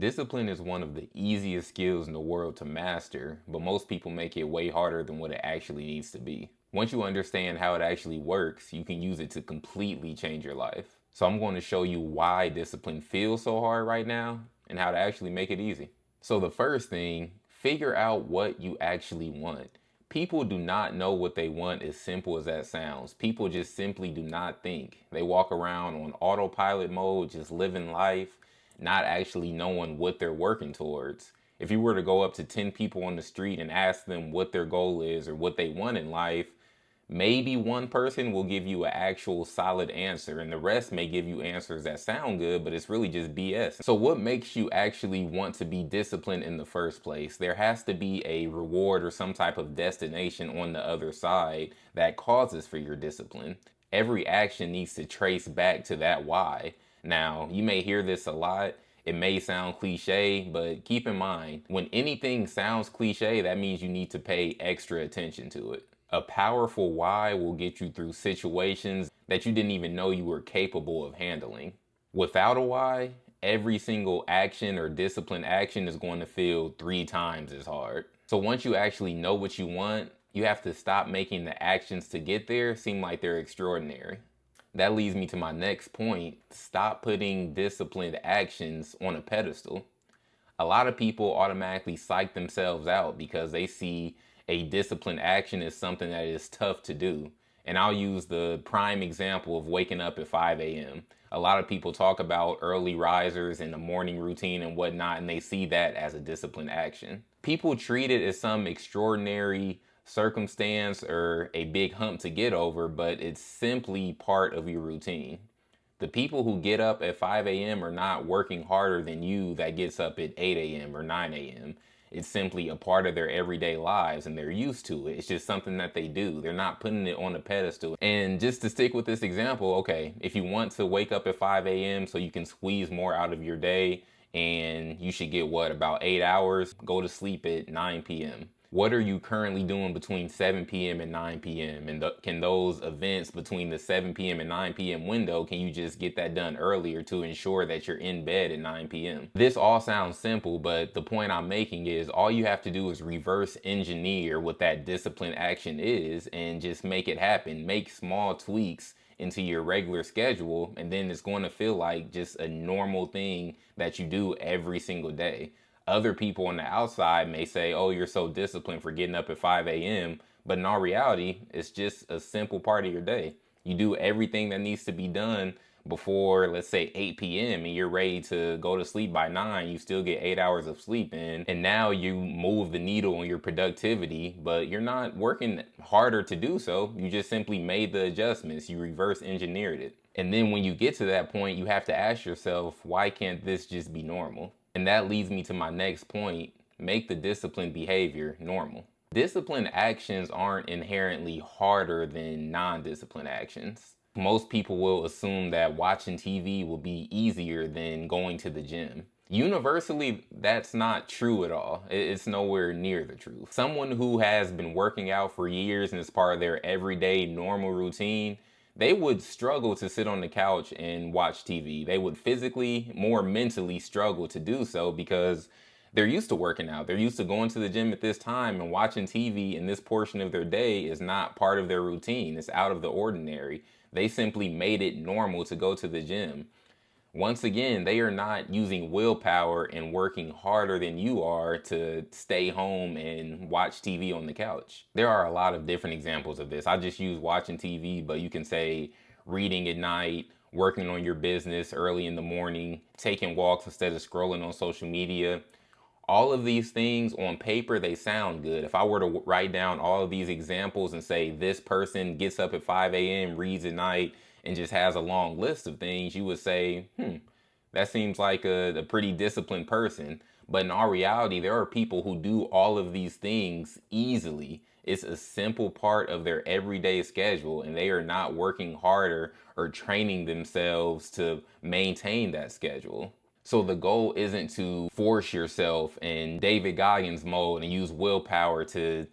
Discipline is one of the easiest skills in the world to master, but most people make it way harder than what it actually needs to be. Once you understand how it actually works, you can use it to completely change your life. So I'm going to show you why discipline feels so hard right now and how to actually make it easy. So the first thing, figure out what you actually want. People do not know what they want, as simple as that sounds. People just simply do not think. They walk around on autopilot mode, just living life, not actually knowing what they're working towards. If you were to go up to 10 people on the street and ask them what their goal is or what they want in life, maybe one person will give you an actual solid answer, and the rest may give you answers that sound good, but it's really just BS. So what makes you actually want to be disciplined in the first place? There has to be a reward or some type of destination on the other side that causes for your discipline. Every action needs to trace back to that why. Now, you may hear this a lot. It may sound cliche, but keep in mind, when anything sounds cliche, that means you need to pay extra attention to it. A powerful why will get you through situations that you didn't even know you were capable of handling. Without a why, every single action or discipline action is going to feel 3 times as hard. So once you actually know what you want, you have to stop making the actions to get there seem like they're extraordinary. That leads me to my next point. Stop putting disciplined actions on a pedestal. A lot of people automatically psych themselves out because they see a disciplined action as something that is tough to do. And I'll use the prime example of waking up at 5 a.m. A lot of people talk about early risers and the morning routine and whatnot, and they see that as a disciplined action. People treat it as some extraordinary circumstance or a big hump to get over, but it's simply part of your routine. The people who get up at 5 a.m. are not working harder than you that gets up at 8 a.m. or 9 a.m. It's simply a part of their everyday lives and they're used to it. It's just something that they do. They're not putting it on a pedestal. And just to stick with this example, okay, if you want to wake up at 5 a.m. so you can squeeze more out of your day and you should get about 8 hours, go to sleep at 9 p.m. What are you currently doing between 7 p.m. and 9 p.m.? And can those events between the 7 p.m. and 9 p.m. window, can you just get that done earlier to ensure that you're in bed at 9 p.m.? This all sounds simple, but the point I'm making is all you have to do is reverse engineer what that discipline action is and just make it happen. Make small tweaks into your regular schedule, and then it's going to feel like just a normal thing that you do every single day. Other people on the outside may say, oh, you're so disciplined for getting up at 5 a.m. But in all reality, it's just a simple part of your day. You do everything that needs to be done before, let's say, 8 p.m. and you're ready to go to sleep by 9. You still get 8 hours of sleep in. And now you move the needle on your productivity, but you're not working harder to do so. You just simply made the adjustments. You reverse engineered it. And then when you get to that point, you have to ask yourself, why can't this just be normal? And that leads me to my next point. Make the disciplined behavior normal. Disciplined actions aren't inherently harder than non-disciplined actions. Most people will assume that watching TV will be easier than going to the gym. Universally, that's not true at all. It's nowhere near the truth. Someone who has been working out for years and is part of their everyday normal routine, they would struggle to sit on the couch and watch TV. They would physically, more mentally struggle to do so because they're used to working out. They're used to going to the gym at this time, and watching TV in this portion of their day is not part of their routine. It's out of the ordinary. They simply made it normal to go to the gym. Once again, they are not using willpower and working harder than you are to stay home and watch TV on the couch. There are a lot of different examples of this. I just use watching TV, but you can say reading at night, working on your business early in the morning, taking walks instead of scrolling on social media. All of these things on paper, they sound good. If I were to write down all of these examples and say this person gets up at 5 a.m., reads at night, and just has a long list of things, you would say, that seems like a pretty disciplined person. But in all reality, there are people who do all of these things easily. It's a simple part of their everyday schedule, and they are not working harder or training themselves to maintain that schedule. So the goal isn't to force yourself in David Goggins mode and use willpower to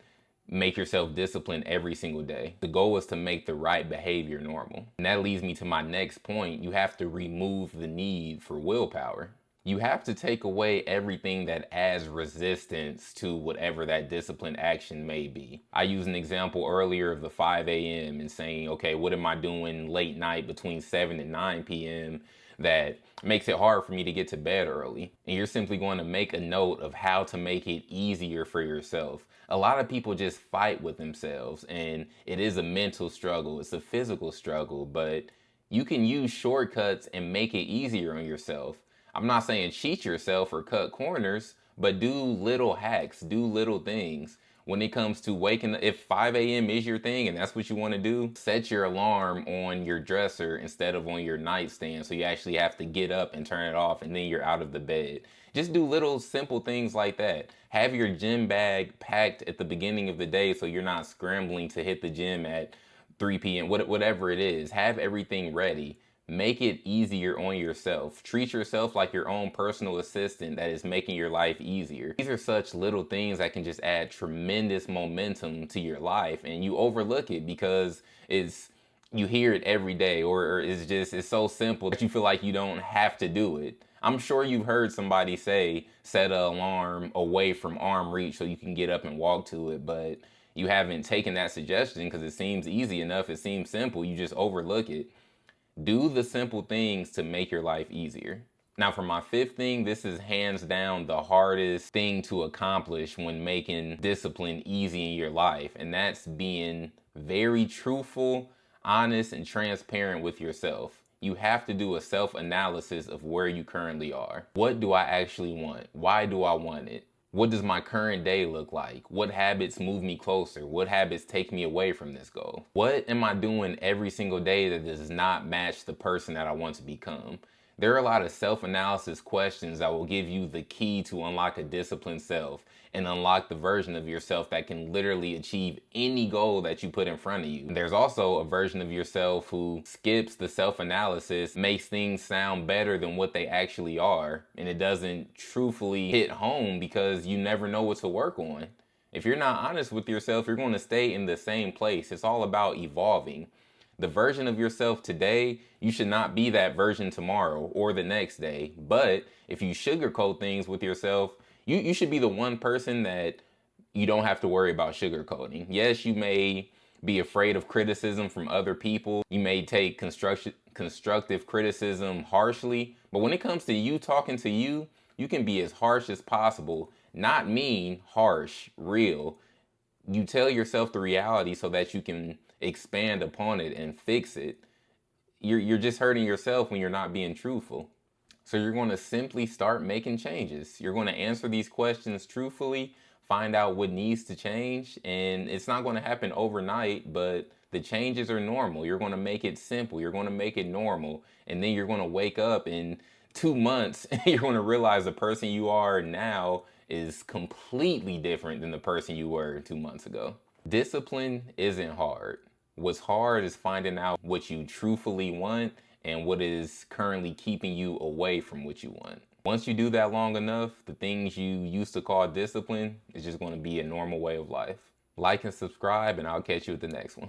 make yourself disciplined every single day. The goal is to make the right behavior normal. And that leads me to my next point. You have to remove the need for willpower. You have to take away everything that adds resistance to whatever that disciplined action may be. I used an example earlier of the 5 a.m. and saying, okay, what am I doing late night between 7 and 9 p.m. that makes it hard for me to get to bed early? And you're simply going to make a note of how to make it easier for yourself. A lot of people just fight with themselves, and it is a mental struggle, it's a physical struggle, but you can use shortcuts and make it easier on yourself. I'm not saying cheat yourself or cut corners, but do little hacks, do little things. When it comes to waking up, if 5 a.m. is your thing and that's what you want to do, set your alarm on your dresser instead of on your nightstand, so you actually have to get up and turn it off and then you're out of the bed. Just do little simple things like that. Have your gym bag packed at the beginning of the day so you're not scrambling to hit the gym at 3 p.m., whatever it is. Have everything ready. Make it easier on yourself. Treat yourself like your own personal assistant that is making your life easier. These are such little things that can just add tremendous momentum to your life, and you overlook it because you hear it every day, or it's so simple that you feel like you don't have to do it. I'm sure you've heard somebody say, set an alarm away from arm reach so you can get up and walk to it, but you haven't taken that suggestion because it seems easy enough, it seems simple, you just overlook it. Do the simple things to make your life easier. Now, for my fifth thing, this is hands down the hardest thing to accomplish when making discipline easy in your life, and that's being very truthful, honest, and transparent with yourself. You have to do a self-analysis of where you currently are. What do I actually want? Why do I want it? What does my current day look like? What habits move me closer? What habits take me away from this goal? What am I doing every single day that does not match the person that I want to become? There are a lot of self-analysis questions that will give you the key to unlock a disciplined self and unlock the version of yourself that can literally achieve any goal that you put in front of you. There's also a version of yourself who skips the self-analysis, makes things sound better than what they actually are, and it doesn't truthfully hit home because you never know what to work on. If you're not honest with yourself, you're going to stay in the same place. It's all about evolving. The version of yourself today, you should not be that version tomorrow or the next day. But if you sugarcoat things with yourself, you should be the one person that you don't have to worry about sugarcoating. Yes, you may be afraid of criticism from other people. You may take constructive criticism harshly. But when it comes to you talking to you, you can be as harsh as possible. Not mean, harsh, real. You tell yourself the reality so that you can expand upon it and fix it. You're just hurting yourself when you're not being truthful. So you're going to simply start making changes. You're going to answer these questions truthfully, find out what needs to change, and it's not going to happen overnight, but the changes are normal. You're going to make it simple. You're going to make it normal, and then you're going to wake up in 2 months and you're going to realize the person you are now is completely different than the person you were 2 months ago. Discipline isn't hard. What's hard is finding out what you truthfully want and what is currently keeping you away from what you want. Once you do that long enough, the things you used to call discipline is just going to be a normal way of life. Like and subscribe, and I'll catch you at the next one.